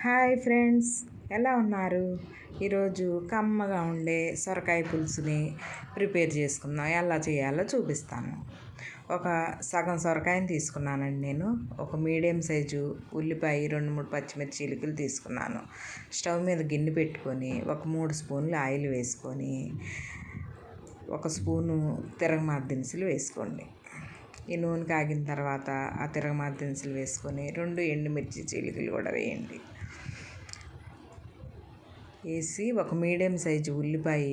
Hi friends, ఎలా ఉన్నారు? ఈరోజు కమ్మగా ఉండే సొరకాయ పులుసుని ప్రిపేర్ చేసుకుందాం. ఎలా చేయాలో చూపిస్తాను. ఒక సగం సొరకాయని తీసుకున్నానండి నేను. ఒక మీడియం సైజు ఉల్లిపాయ, 2-3 పచ్చిమిర్చి చిలుకలు తీసుకున్నాను. స్టవ్ మీద గిన్నె పెట్టుకొని ఒక 3 స్పూన్లు ఆయిల్ వేసుకొని 1 స్పూను తిరగమాత దినుసులు వేసుకోండి. ఈ నూనె కాగిన తర్వాత ఆ తిరగమాత దినుసులు వేసుకొని 2 ఎండుమిర్చి చీలికలు కూడా వేయండి. వేసి ఒక మీడియం సైజు ఉల్లిపాయ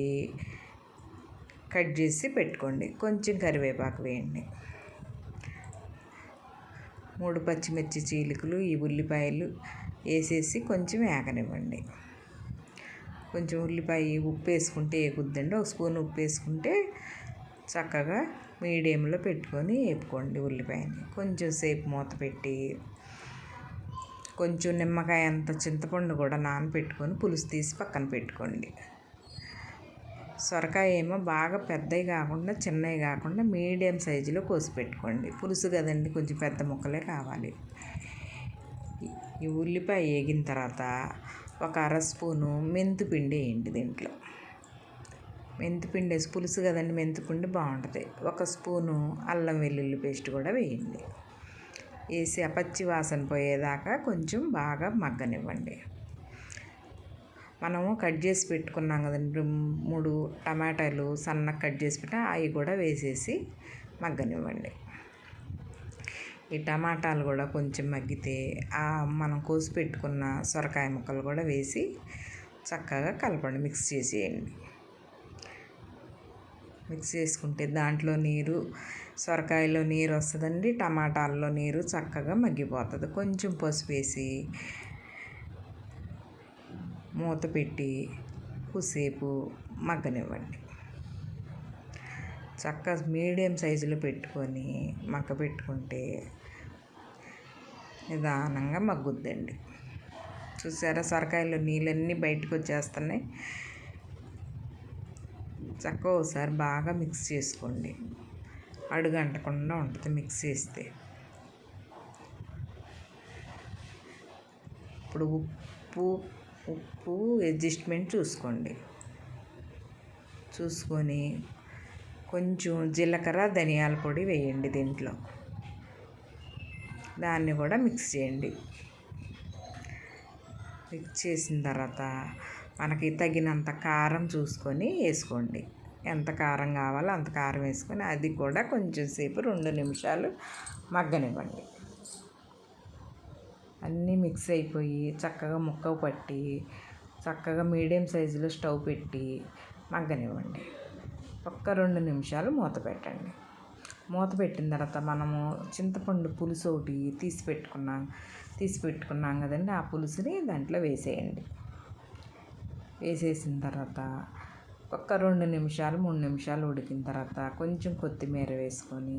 కట్ చేసి పెట్టుకోండి. కొంచెం కరివేపాకు వేయండి. 3 పచ్చిమిర్చి చీలికలు ఈ ఉల్లిపాయలు వేసేసి కొంచెం వేగనివ్వండి. కొంచెం ఉల్లిపాయ ఉప్పు వేసుకుంటే వేగుద్దండి. 1 స్పూన్ ఉప్పు వేసుకుంటే చక్కగా మీడియంలో పెట్టుకొని వేపుకోండి ఉల్లిపాయని. కొంచెం సేపు మూత పెట్టి కొంచెం నిమ్మకాయ అంత చింతపండు కూడా నానబెట్టుకొని పులుసు తీసి పక్కన పెట్టుకోండి. సొరకాయ ఏమో బాగా పెద్దవి కాకుండా చిన్నవి కాకుండా మీడియం సైజులో కోసి పెట్టుకోండి. పులుసు కదండి, కొంచెం పెద్ద ముక్కలే కావాలి. ఈ ఉల్లిపాయ వేగిన తర్వాత ఒక 1/2 స్పూను మెంతిపిండి వేయండి. దీంట్లో మెంతిపిండి వేసి పులుసు కదండి, మెంతిపిండి బాగుంటుంది. 1 స్పూను అల్లం వెల్లుల్లి పేస్ట్ కూడా వేయండి. వేసి ఆ పచ్చి వాసన పోయేదాకా కొంచెం బాగా మగ్గనివ్వండి. మనము కట్ చేసి పెట్టుకున్నాం కదండి 3 టమాటాలు సన్నగా కట్ చేసి పెట్టి అవి కూడా వేసేసి మగ్గనివ్వండి. ఈ టమాటాలు కూడా కొంచెం మగ్గితే మనం కోసి పెట్టుకున్న సొరకాయ ముక్కలు కూడా వేసి చక్కగా కలపండి, మిక్స్ చేసేయండి. మిక్స్ చేసుకుంటే దాంట్లో నీరు, సొరకాయలో నీరు వస్తుందండి, టమాటాల్లో నీరు చక్కగా మగ్గిపోతుంది. కొంచెం పసుపు వేసి మూత పెట్టి కొద్దిసేపు మగ్గనివ్వండి. చక్కగా మీడియం సైజులో పెట్టుకొని పెట్టుకుంటే నిదానంగా మగ్గుద్దండి. చూసారా, సొరకాయలో నీళ్ళన్నీ బయటకు వచ్చేస్తున్నాయి. చక్కగా ఒకసారి బాగా మిక్స్ చేసుకోండి. అడుగంటకుండా ఉంటుంది మిక్స్ చేస్తే. ఇప్పుడు ఉప్పు అడ్జస్ట్మెంట్ చూసుకోండి. చూసుకొని కొంచెం జీలకర్ర ధనియాల పొడి వేయండి దీంట్లో. దాన్ని కూడా మిక్స్ చేయండి. మిక్స్ చేసిన తర్వాత మనకి తగినంత కారం చూసుకొని వేసుకోండి. ఎంత కారం కావాలో అంత కారం వేసుకొని అది కూడా కొంచెం సేపు 2 నిమిషాలు మగ్గనివ్వండి. అన్నీ మిక్స్ అయిపోయి చక్కగా ముక్క పట్టి చక్కగా మీడియం సైజులో స్టవ్ పెట్టి మగ్గనివ్వండి. 2 నిమిషాలు మూత పెట్టండి. మూత పెట్టిన తర్వాత మనము చింతపండు పులుసు ఒకటి తీసి పెట్టుకున్నాం కదండి, ఆ పులుసుని దాంట్లో వేసేయండి. వేసేసిన తర్వాత 2 నిమిషాలు 3 నిమిషాలు ఉడికిన తర్వాత కొంచెం కొత్తిమీర వేసుకొని,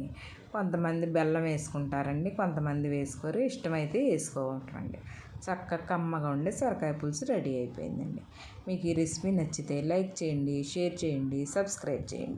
కొంతమంది బెల్లం వేసుకుంటారండి, కొంతమంది వేసుకోరు. ఇష్టమైతే వేసుకోవటండి. చక్కగా కమ్మగా ఉండే సొరకాయ పులుసు రెడీ అయిపోయిందండి. మీకు ఈ రెసిపీ నచ్చితే లైక్ చేయండి, షేర్ చేయండి, సబ్స్క్రైబ్ చేయండి.